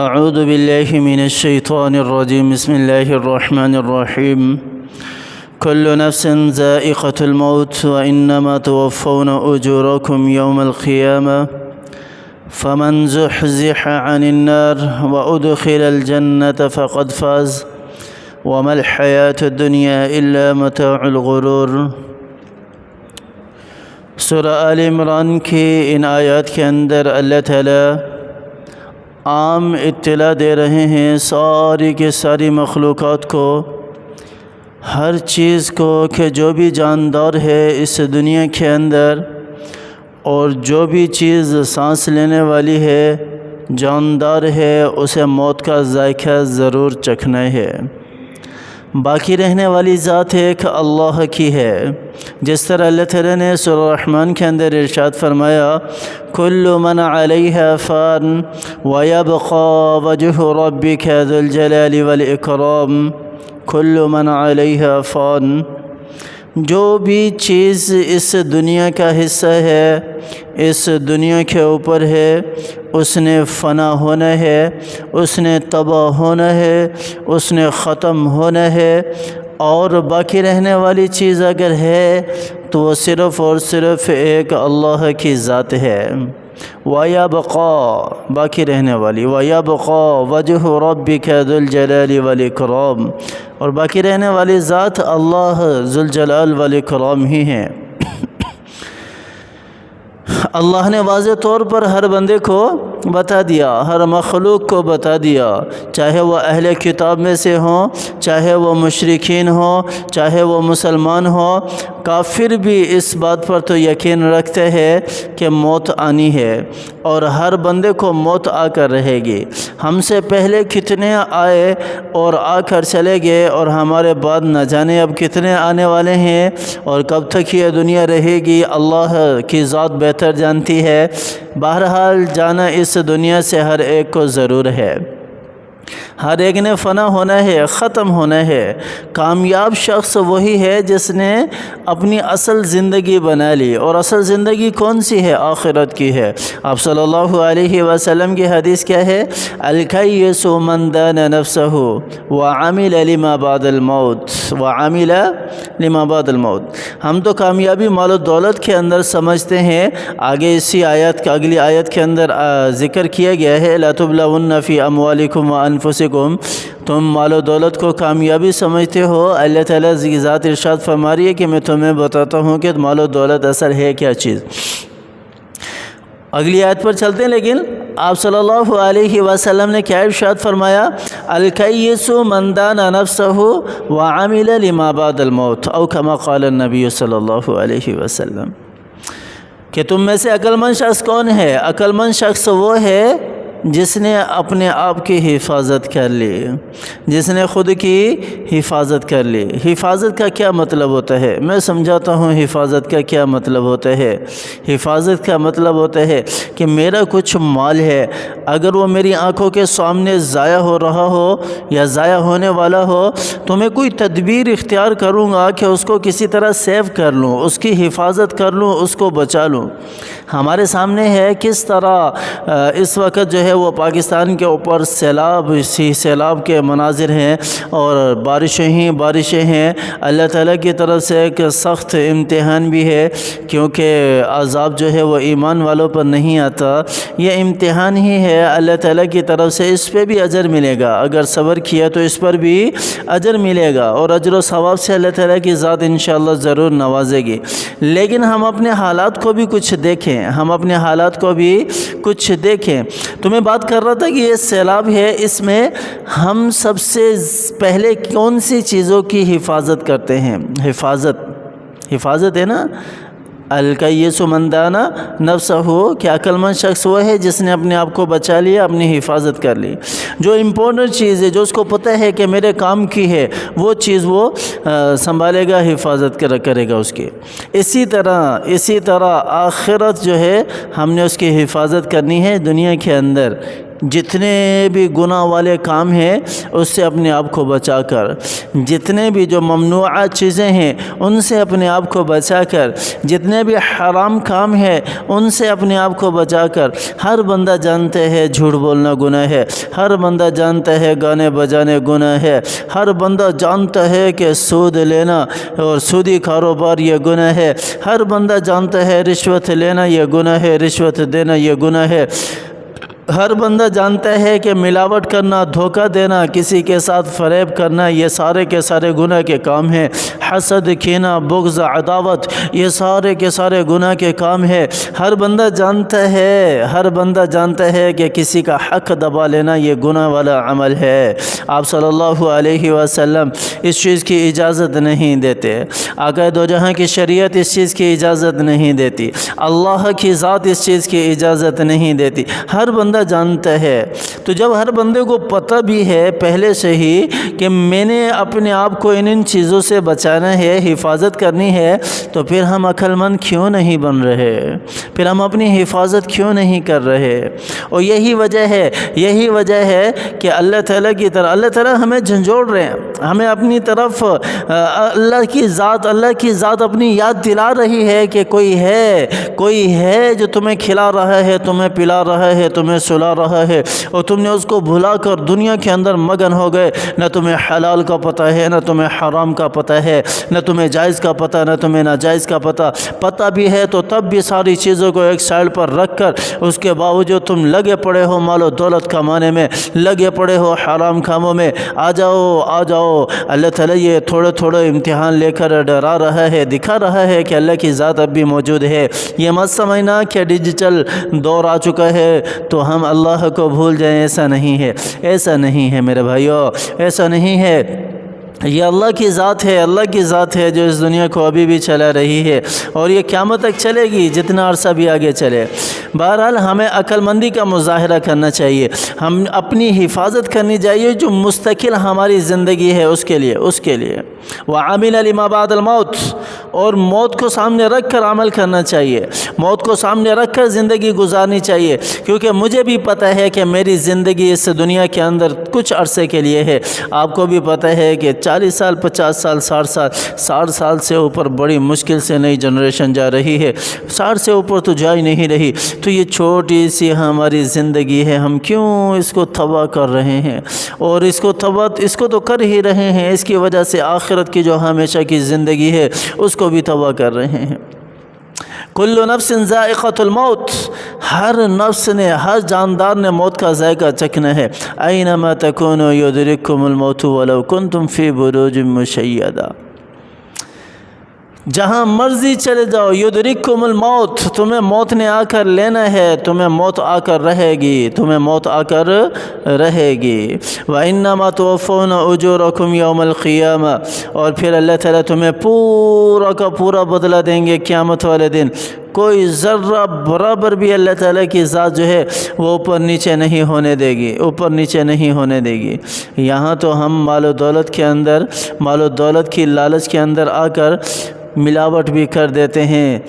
اعوذ باللہ من الشیطان الرجیم بسم اللہ الرحمن الرحیم کل نفس ذائقة الموت وإنما توفون أجوركم يوم القيامة فمن زحزح عن النار وأدخل الجنة فقد فاز وما الحياة الدنيا إلا متاع الغرور۔ سورہ آل عمران کی ان آیات کے اندر اللہ تعالیٰ عام اطلاع دے رہے ہیں ساری کے ساری مخلوقات کو، ہر چیز کو، کہ جو بھی جاندار ہے اس دنیا کے اندر اور جو بھی چیز سانس لینے والی ہے، جاندار ہے، اسے موت کا ذائقہ ضرور چکھنا ہے۔ باقی رہنے والی ذات ایک اللہ کی ہے، جس طرح اللہ تعالیٰ نے سورہ الرحمن کے اندر ارشاد فرمایا کل من علیہا فان ویبقى وجہ ربک ذو الجلال والاکرام۔ کل من علیہا فان، جو بھی چیز اس دنیا کا حصہ ہے، اس دنیا کے اوپر ہے، اس نے فنا ہونا ہے، اس نے تباہ ہونا ہے، اس نے ختم ہونا ہے، اور باقی رہنے والی چیز اگر ہے تو وہ صرف اور صرف ایک اللہ کی ذات ہے۔ وَيَبْقَى، باقی رہنے والی، وَيَبْقَى وَجْهُ رَبِّكَ ذُو الْجَلَالِ وَالْإِكْرَامِ، اور باقی رہنے والی ذات اللہ ذو الجلال والاکرام ہی ہیں۔ اللہ نے واضح طور پر ہر بندے کو بتا دیا، ہر مخلوق کو بتا دیا، چاہے وہ اہل کتاب میں سے ہوں، چاہے وہ مشرکین ہوں، چاہے وہ مسلمان ہوں، کافر بھی اس بات پر تو یقین رکھتے ہیں کہ موت آنی ہے، اور ہر بندے کو موت آ کر رہے گی۔ ہم سے پہلے کتنے آئے اور آ کر چلے گئے، اور ہمارے بعد نہ جانے اب کتنے آنے والے ہیں اور کب تک یہ دنیا رہے گی، اللہ کی ذات بہتر جانتی ہے۔ بہرحال جانا اس دنیا سے ہر ایک کو ضرور ہے، ہر ایک نے فنا ہونا ہے، ختم ہونا ہے۔ کامیاب شخص وہی ہے جس نے اپنی اصل زندگی بنا لی، اور اصل زندگی کون سی ہے؟ آخرت کی ہے۔ آپ صلی اللہ علیہ وسلم کی حدیث کیا ہے؟ الکیس من دان نفسہ وعمل لما بعد الموت، وعمل لما بعد الموت۔ ہم تو کامیابی مال و دولت کے اندر سمجھتے ہیں، آگے اسی آیت کا اگلی آیت کے اندر ذکر کیا گیا ہے لا تبلون فی اموالکم وانفسکم، تم مال و دولت کو کامیابی سمجھتے ہو۔ اللہ تعالیٰ کی ذات ارشاد فرما رہی ہے کہ میں تمہیں بتاتا ہوں کہ مال و دولت اصل ہے کیا چیز۔ اگلی آیت پر چلتے ہیں، لیکن آپ صلی اللہ علیہ وسلم نے کیا ارشاد فرمایا؟ الکیس من دان نفسہ وعمل لما بعد الموت، او کما قال النبی صلی اللہ علیہ وسلم، کہ تم میں سے عقل مند شخص کون ہے؟ عقل مند شخص وہ ہے جس نے اپنے آپ کی حفاظت کر لی، جس نے خود کی حفاظت کر لی۔ حفاظت کا کیا مطلب ہوتا ہے؟ میں سمجھاتا ہوں حفاظت کا کیا مطلب ہوتا ہے۔ حفاظت کا مطلب ہوتا ہے کہ میرا کچھ مال ہے، اگر وہ میری آنکھوں کے سامنے ضائع ہو رہا ہو یا ضائع ہونے والا ہو تو میں کوئی تدبیر اختیار کروں گا کہ اس کو کسی طرح سیو کر لوں، اس کی حفاظت کر لوں، اس کو بچا لوں۔ ہمارے سامنے ہے کس طرح اس وقت جو ہے وہ پاکستان کے اوپر سیلاب کے مناظر ہیں، اور بارشیں ہی بارشیں ہیں۔ اللہ تعالیٰ کی طرف سے ایک سخت امتحان بھی ہے، کیونکہ عذاب جو ہے وہ ایمان والوں پر نہیں آتا، یہ امتحان ہی ہے اللہ تعالیٰ کی طرف سے۔ اس پہ بھی اجر ملے گا، اگر صبر کیا تو اس پر بھی اجر ملے گا، اور اجر و ثواب سے اللہ تعالیٰ کی ذات انشاءاللہ ضرور نوازے گی۔ لیکن ہم اپنے حالات کو بھی کچھ دیکھیں، ہم اپنے حالات کو بھی کچھ دیکھیں۔ تو میں بات کر رہا تھا کہ یہ سیلاب ہے، اس میں ہم سب سے پہلے کون سی چیزوں کی حفاظت کرتے ہیں؟ حفاظت ہے نا، الکیس من دان نفسہ، کہ عقل مند شخص وہ ہے جس نے اپنے آپ کو بچا لیا، اپنی حفاظت کر لی۔ جو امپورٹنٹ چیز ہے، جو اس کو پتہ ہے کہ میرے کام کی ہے، وہ چیز وہ سنبھالے گا، حفاظت کرے گا اس کی۔ اسی طرح آخرت جو ہے ہم نے اس کی حفاظت کرنی ہے دنیا کے اندر۔ جتنے بھی گناہ والے کام ہیں اس سے اپنے آپ کو بچا کر، جتنے بھی جو ممنوعہ چیزیں ہیں ان سے اپنے آپ کو بچا کر، جتنے بھی حرام کام ہیں ان سے اپنے آپ کو بچا کر۔ ہر بندہ جانتے ہے جھوٹ بولنا گناہ ہے، ہر بندہ جانتا ہے گانے بجانے گناہ ہے، ہر بندہ جانتا ہے کہ سود لینا اور سودی کاروبار یہ گناہ ہے، ہر بندہ جانتا ہے رشوت لینا یہ گناہ ہے، رشوت دینا یہ گناہ ہے، ہر بندہ جانتا ہے کہ ملاوٹ کرنا، دھوکہ دینا، کسی کے ساتھ فریب کرنا یہ سارے کے سارے گناہ کے کام ہیں۔ حسد، کینہ، بغض، عداوت یہ سارے کے سارے گناہ کے کام ہیں۔ ہر بندہ جانتا ہے کہ کسی کا حق دبا لینا یہ گناہ والا عمل ہے۔ آپ صلی اللہ علیہ وسلم اس چیز کی اجازت نہیں دیتے، آقا دو جہاں کی شریعت اس چیز کی اجازت نہیں دیتی، اللہ کی ذات اس چیز کی اجازت نہیں دیتی، ہر بندہ جانتا ہے۔ تو جب ہر بندے کو پتہ بھی ہے پہلے سے ہی کہ میں نے اپنے آپ کو ان چیزوں سے بچانا ہے، حفاظت کرنی ہے، تو پھر ہم عقل مند کیوں نہیں بن رہے؟ پھر ہم اپنی حفاظت کیوں نہیں کر رہے؟ اور یہی وجہ ہے کہ اللہ تعالیٰ کی طرح اللہ تعالیٰ ہمیں جھنجھوڑ رہے ہیں، ہمیں اپنی طرف اللہ کی ذات اپنی یاد دلا رہی ہے کہ کوئی ہے جو تمہیں کھلا رہا ہے، تمہیں پلا رہا ہے، تمہیں سلا رہا ہے، اور تم نے اس کو بھلا کر دنیا کے اندر مگن ہو گئے۔ نہ تمہیں حلال کا پتہ ہے، نہ تمہیں حرام کا پتہ ہے، نہ تمہیں جائز کا پتہ، نہ تمہیں ناجائز کا پتہ بھی ہے تو تب بھی ساری چیزوں کو ایک سائڈ پر رکھ کر اس کے باوجود تم لگے پڑے ہو مال و دولت کمانے میں، لگے پڑے ہو حرام کاموں میں۔ آ جاؤ اللہ تعالیٰ یہ تھوڑے امتحان لے کر ڈرا رہا ہے، دکھا رہا ہے کہ اللہ کی ذات اب بھی موجود ہے۔ یہ مت سمجھنا کہ ڈیجیٹل دور آ چکا ہے تو ہم اللہ کو بھول جائیں، ایسا نہیں ہے میرے بھائیو، ایسا نہیں ہے۔ یہ اللہ کی ذات ہے جو اس دنیا کو ابھی بھی چلا رہی ہے اور یہ قیامت تک چلے گی، جتنا عرصہ بھی آگے چلے۔ بہرحال ہمیں عقل مندی کا مظاہرہ کرنا چاہیے، ہم اپنی حفاظت کرنی چاہیے، جو مستقل ہماری زندگی ہے اس کے لیے وَعَمِلَ لِمَا بَعْدَ الْمَوْتِ، اور موت کو سامنے رکھ کر عمل کرنا چاہیے، موت کو سامنے رکھ کر زندگی گزارنی چاہیے، کیونکہ مجھے بھی پتہ ہے کہ میری زندگی اس دنیا کے اندر کچھ عرصے کے لیے ہے، آپ کو بھی پتہ ہے کہ 40 سال 50 سال 60 سال سے اوپر بڑی مشکل سے نئی جنریشن جا رہی ہے، 60 سے اوپر تو جا ہی نہیں رہی۔ تو یہ چھوٹی سی ہماری زندگی ہے، ہم کیوں اس کو تباہ کر رہے ہیں؟ اور اس کو تو کر ہی رہے ہیں، اس کی وجہ سے آخرت کی جو ہمیشہ کی زندگی ہے اس کو بھی تباہ کر رہے ہیں۔ کل نفس ذائقۃ الموت، ہر نفس نے، ہر جاندار نے موت کا ذائقہ چکھنا ہے۔ اینما تکونوا یدرککم الموت ولو کنتم فی بروج مشیدہ، جہاں مرضی چلے جاؤ، یدرککم الموت، تمہیں موت نے آ کر لینا ہے، تمہیں موت آ کر رہے گی۔ وَإِنَّمَا تُوَفَّوْنَ أُجُورَكُمْ يَوْمَ الْقِيَامَةِ، اور پھر اللہ تعالیٰ تمہیں پورا کا پورا بدلہ دیں گے قیامت والے دن۔ کوئی ذرہ برابر بھی اللہ تعالیٰ کی ذات جو ہے وہ اوپر نیچے نہیں ہونے دے گی۔ یہاں تو ہم مال و دولت کی لالچ کے اندر آ کر ملاوٹ بھی کر دیتے ہیں،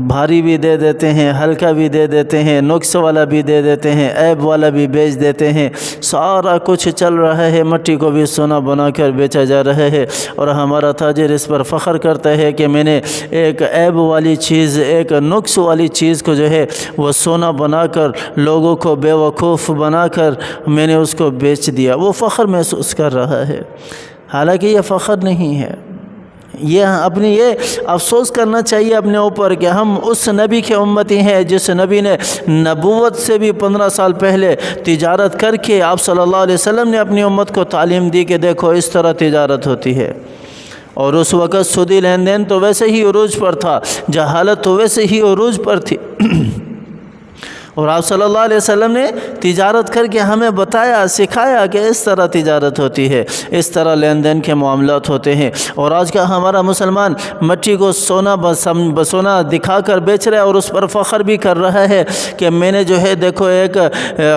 بھاری بھی دے دیتے ہیں، ہلکا بھی دے دیتے ہیں، نقص والا بھی دے دیتے ہیں، عیب والا بھی بیچ دیتے ہیں، سارا کچھ چل رہا ہے، مٹی کو بھی سونا بنا کر بیچا جا رہا ہے، اور ہمارا تاجر اس پر فخر کرتا ہے کہ میں نے ایک عیب والی چیز، ایک نقص والی چیز کو جو ہے وہ سونا بنا کر لوگوں کو بیوقوف بنا کر میں نے اس کو بیچ دیا، وہ فخر محسوس کر رہا ہے، حالانکہ یہ فخر نہیں ہے۔ یہ افسوس کرنا چاہیے اپنے اوپر کہ ہم اس نبی کے امتی ہیں جس نبی نے نبوت سے بھی 15 سال پہلے تجارت کر کے آپ صلی اللہ علیہ وسلم نے اپنی امت کو تعلیم دی کہ دیکھو اس طرح تجارت ہوتی ہے، اور اس وقت سودی لین دین تو ویسے ہی عروج پر تھا، جہالت تو ویسے ہی عروج پر تھی، اور آپ صلی اللہ علیہ وسلم نے تجارت کر کے ہمیں بتایا، سکھایا کہ اس طرح تجارت ہوتی ہے، اس طرح لین دین کے معاملات ہوتے ہیں۔ اور آج کا ہمارا مسلمان مٹی کو سونا دکھا کر بیچ رہا ہے، اور اس پر فخر بھی کر رہا ہے کہ میں نے جو ہے دیکھو ایک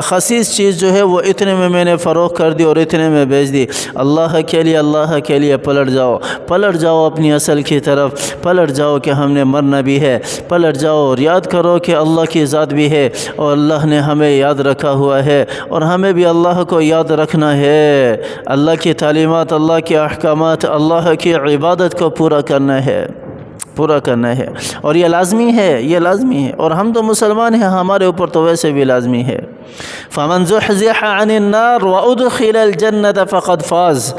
خسیس چیز جو ہے وہ اتنے میں نے فروخت کر دی اور اتنے میں بیچ دی۔ اللہ کے لیے پلٹ جاؤ اپنی اصل کی طرف، پلٹ جاؤ کہ ہم نے مرنا بھی ہے، پلٹ جاؤ اور یاد کرو کہ اللہ کی ذات بھی ہے، اور اللہ نے ہمیں یاد رکھا ہوا ہے، اور ہمیں بھی اللہ کو یاد رکھنا ہے، اللہ کی تعلیمات، اللہ کے احکامات، اللہ کی عبادت کو پورا کرنا ہے، اور یہ لازمی ہے، اور ہم تو مسلمان ہیں، ہمارے اوپر تو ویسے بھی لازمی ہے۔ فَمَنْ زُحْزِحَ عَنِ النَّارِ وَأُدْخِلَ الْجَنَّةَ فَقَدْ فَازَ۔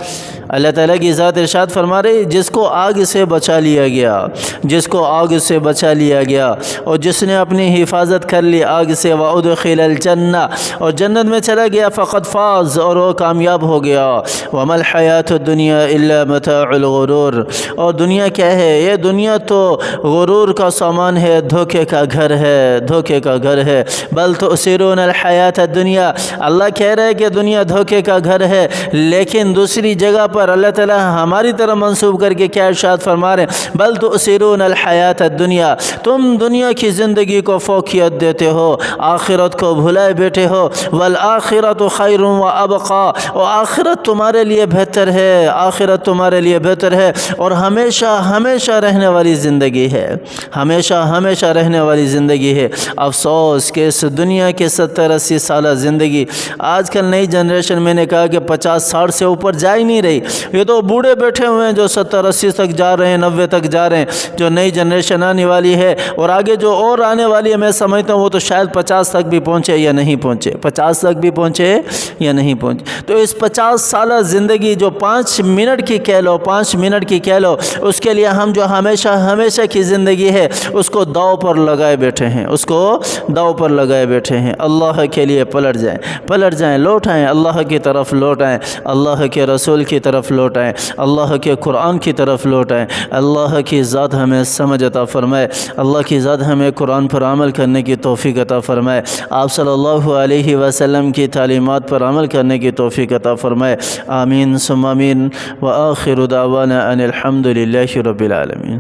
اللہ تعالیٰ کی ذات ارشاد فرما رہی، جس کو آگ سے بچا لیا گیا، اور جس نے اپنی حفاظت کر لی آگ سے، وَأُدْخِلَ الْجَنَّةَ، اور جنت میں چلا گیا، فَقَدْ فَازَ، اور وہ کامیاب ہو گیا۔ وَمَا الْحَيَاةُ الدُّنْيَا إِلَّا مَتَاعُ الْغُرُورِ، اور دنیا کیا ہے؟ یہ دنیا تو غرور کا سامان ہے، دھوکے کا گھر ہے۔ بل تؤثرون الحیات الدنیا، اللہ کہہ رہے کہ دنیا دھوکے کا گھر ہے، لیکن دوسری جگہ پر اللہ تعالیٰ ہماری طرف منسوب کر کے کیا ارشاد فرما رہے ہیں؟ بل تؤثرون الحیات الدنیا، تم دنیا کی زندگی کو فوقیت دیتے ہو، آخرت کو بھلائے بیٹھے ہو۔ والآخرۃ خیر وابقا، اور آخرت تمہارے لیے بہتر ہے، اور ہمیشہ رہنے والی زندگی ہے، ہمیشہ رہنے والی زندگی ہے۔ افسوس کہ اس دنیا کے 70-80 سالہ زندگی، آج کل نئی جنریشن، میں نے کہا کہ 50-60 سے اوپر جا ہی نہیں رہی، یہ تو بوڑھے بیٹھے ہوئے ہیں جو 70-80 تک جا رہے ہیں، 90 تک جا رہے ہیں۔ جو نئی جنریشن آنے والی ہے، اور آگے جو اور آنے والی ہے، میں سمجھتا ہوں وہ تو شاید 50 تک بھی پہنچے یا نہیں پہنچے، 50 تک بھی پہنچے یا نہیں پہنچے۔ تو اس 50 سالہ زندگی جو 5 منٹ کی کہہ لو، اس کے لیے ہم جو ہمیشہ کی زندگی ہے، اس کو داؤ پر لگائے بیٹھے ہیں۔ اللہ کے لیے پلٹ جائیں، لوٹ آئیں، اللہ کی طرف لوٹ آئیں، اللہ کے رسول کی طرف لوٹ آئیں، اللہ کے قرآن کی طرف لوٹ آئیں۔ اللہ کی ذات ہمیں سمجھ عطا فرمائے، اللہ کی ذات ہمیں قرآن پر عمل کرنے کی توفیق عطا فرمائے، آپ صلی اللہ علیہ وسلم کی تعلیمات پر عمل کرنے کی توفیق عطا فرمائے۔ آمین ثم آمین، وآخر دعوانا ان الحمد للہ رب العالمین۔